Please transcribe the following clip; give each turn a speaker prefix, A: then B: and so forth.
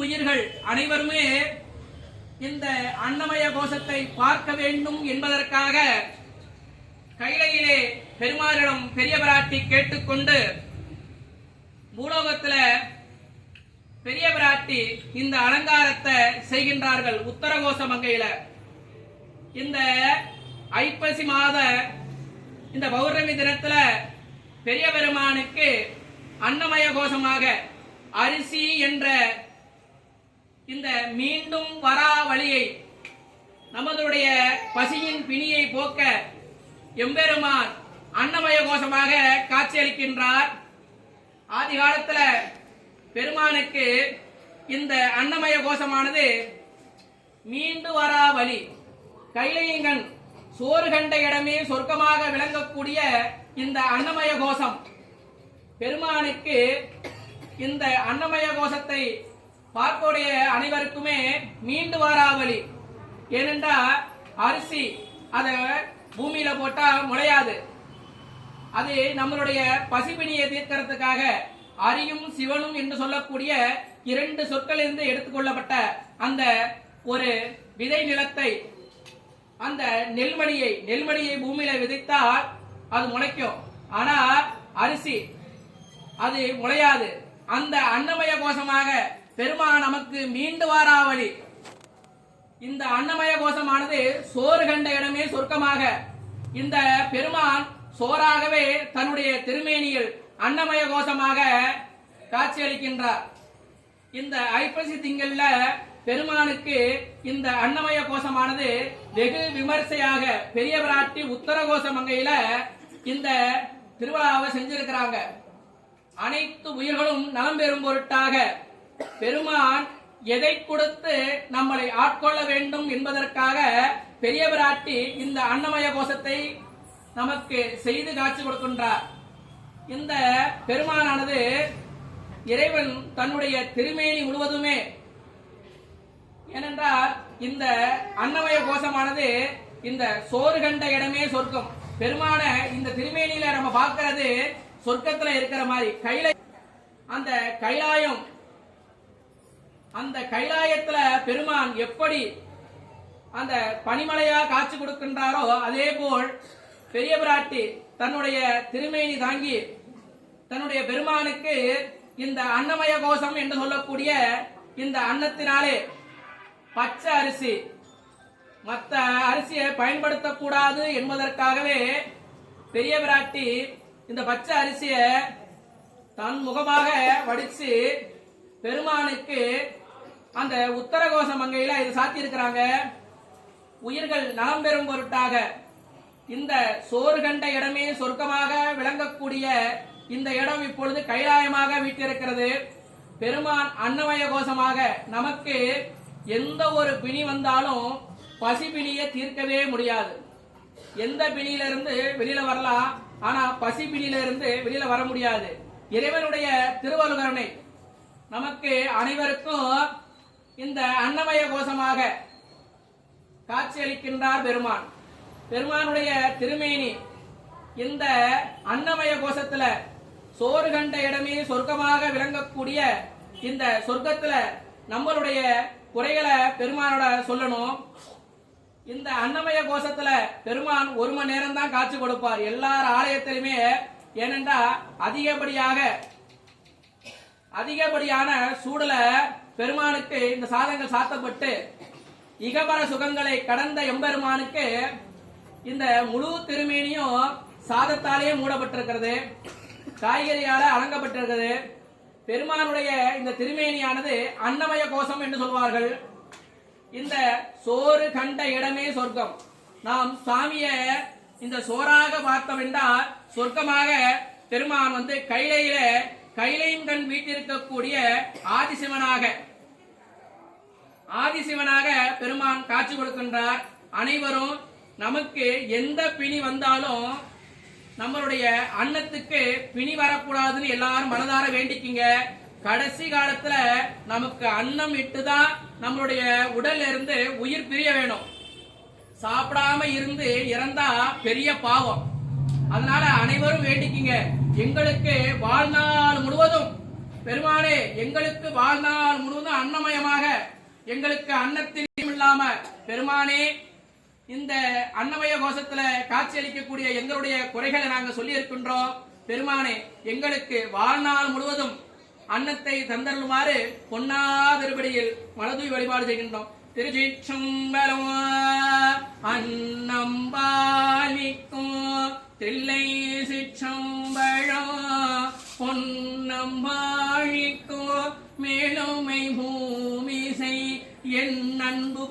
A: உயிர்கள் அனைவருமே இந்த அன்னமய கோஷத்தை பார்க்க வேண்டும் என்பதற்காக கைலையிலே பெருமாளிடம் பெரிய பிராட்டி கேட்டுக்கொண்டு பூலோகத்துல பெரிய பிராட்டி இந்த அலங்காரத்தை செய்கின்றார்கள். உத்தரகோச மங்கையில இந்த ஐப்பசி மாத இந்த பௌர்ணமி தினத்துல பெரிய பெருமானுக்கு அன்னமய கோஷமாக அரிசி என்ற இந்த மீண்டும் வரா வழியை நமதுடைய பசியின் பிணியை போக்க எம்பெருமான் அன்னமய கோஷமாக காட்சியளிக்கின்றார். ஆதி காலத்துல பெருமானுக்கு இந்த அன்னமய கோஷமானது மீண்டு வரா வழி, கைலையங்கன் சோறு கண்ட இடமே சொர்க்கமாக விளங்கக்கூடிய இந்த அன்னமய கோஷம் பெருமானுக்கு இந்த அன்னமய கோஷத்தை பார்க்கக்கூடிய அனைவருக்குமே மீண்டு வரா வழி. ஏனென்றா அரிசி அத பூமியில போட்டா முளையாது. அது நம்மளுடைய பசிப்பிணியை தீர்க்கிறதுக்காக அரியும் சிவனும் என்று சொல்லக்கூடிய இரண்டு சொற்களிலிருந்து எடுத்துக்கொள்ளப்பட்ட அந்த ஒரு விதை நிலத்தை, அந்த நெல்மணியை பூமியில விதைத்தால் அது முளைக்கும். ஆனா அரிசி அது முளையாது. அந்த அன்னமய கோஷமாக பெருமான் நமக்கு மீண்டு வாரா வழி. இந்த அன்னமய கோஷமானது சோறு கண்ட இடமே சொர்க்கமாக இந்த பெருமான் சோறாகவே தன்னுடைய திருமேனியில் அன்னமய கோஷமாக காட்சியளிக்கின்றார். இந்த ஐப்பசி திங்கள்ல பெருமானுக்கு இந்த அன்னமய கோஷமானது வெகு விமர்சையாக பெரிய பிராட்டி உத்தரகோச மங்கையில இந்த திருவிழாவை செஞ்சிருக்கிறாங்க. அனைத்து உயிர்களும் நலம் பெறும் பொருட்டாக பெருமான் எதை கொடுத்து நம்மளை ஆட்கொள்ள வேண்டும் என்பதற்காக பெரிய பிராட்டி இந்த அன்னமய கோஷத்தை நமக்கு செய்து காட்சி கொடுக்கின்றார். இந்த பெருமானானது இறைவன் தன்னுடைய திருமேனி முழுவதுமே, ஏனென்றால் இந்த அன்னமய கோஷமானது இந்த சோறு கண்ட இடமே சொர்க்கம். பெருமான இந்த திருமேனியில நம்ம பார்க்கிறது சொர்க்கத்துல இருக்கிற மாதிரி. அந்த கைலாயம், அந்த கைலாயத்துல பெருமான் எப்படி அந்த பனிமலையா காட்சி கொடுக்கின்றாரோ அதே போல் பெரிய பிராட்டி தன்னுடைய திருமேனி தாங்கி தன்னுடைய பெருமானுக்கு இந்த அன்னமய கோஷம் என்று சொல்லக்கூடிய இந்த அன்னத்தினாலே பச்சை அரிசி மற்ற அரிசியை பயன்படுத்தக்கூடாது என்பதற்காகவே பெரிய பிராட்டி இந்த பச்சை அரிசியை தன் முகமாக வடிச்சு பெருமானுக்கு அந்த உத்தரகோச மங்கையில இது சாத்தி இருக்கிறாங்க. உயிர்கள் நலம் பெறும் பொருட்டாக இந்த சோறு கண்ட இடமே சொர்க்கமாக விளங்கக்கூடிய இந்த இடம் இப்பொழுது கைலாயமாக வீட்டிருக்கிறது. பெருமான் அன்னமய கோஷமாக நமக்கு எந்த ஒரு பிணி வந்தாலும் பசி பிணியை தீர்க்கவே முடியாது. எந்த பிணியிலிருந்து வெளியில வரலாம், ஆனா பசி பிணியிலிருந்து வெளியில வர முடியாது. இறைவனுடைய திருவருகருணை நமக்கு அனைவருக்கும் இந்த அன்னமய கோஷமாக காட்சியளிக்கின்றார் பெருமான். பெருமானுடைய திருமேனி இந்த அன்னமய கோஷத்துல சோறு கண்ட இடமே சொர்க்கமாக விளங்கக்கூடிய இந்த சொர்க்கத்துல நம்மளுடைய குறைகளை பெருமானோட சொல்லணும். இந்த அன்னமய கோஷத்துல பெருமான் 1 மணி நேரம் தான் காட்சி கொடுப்பார் எல்லார் ஆலயத்திலுமே. ஏனென்றா அதிகப்படியான சூடுல பெருமானுக்கு இந்த சாதங்கள் சாத்தப்பட்டு இகபர சுகங்களை கடந்த எம்பெருமானுக்கு இந்த முழு திருமேனியும் சாதத்தாலேயே மூடப்பட்டிருக்கிறது, காய்கறியால அலங்கப்பட்டிருக்கிறது. பெருமானுடைய இந்த திருமேனியானது அன்னமய கோஷம் என்று சொல்வார்கள். இந்த சோறு கண்ட இடமே சொர்க்கம். நாம் சுவாமிய இந்த சோறாக பார்த்தோம் என்றால் சொர்க்கமாக பெருமான் வந்து கைலையின் கண் வீட்டிருக்கக்கூடிய ஆதிசிவனாக பெருமான் காட்சி கொடுக்கின்றார். அனைவரும் நமக்கு எந்த பிணி வந்தாலும் நம்மளுடைய அன்னத்துக்கு பிணி வரக்கூடாதுன்னு எல்லாரும் மனதார வேண்டிக்கிங்க. கடைசி காலத்துல நமக்கு அன்னம் இட்டுதான் நம்மளுடைய உடல்ல இருந்து உயிர் பிரிய வேணும். சாப்பிடாம இருந்து இறந்தா பெரிய பாவம். அதனால அனைவரும் வேண்டிக்கிங்க, எங்களுக்கு வாழ்நாள் முழுவதும் பெருமானே எங்களுக்கு வாழ்நாள் முழுவதும் அன்னமயமாக எங்களுக்கு அன்னத்தில் இல்லாம பெருமானே இந்த அன்னமய கோஷத்துல காட்சி அளிக்கக்கூடிய எங்களுடைய குறைகளை நாங்க சொல்லி இருக்கின்றோம். பெருமானே எங்களுக்கு வாழ்நாள் முழுவதும் அன்னத்தை தந்தருளுமாறு பொன்னாதிருப்படியில் மலதூய் வழிபாடு செய்கின்றோம். திருச்சிற்றம்பலம். அன்னம் பாலிக்கும் தில்லை சிற்றம்பலம் பொன்னம் வாழிக்கும் மேலுமை பூமிசை என் அன்பு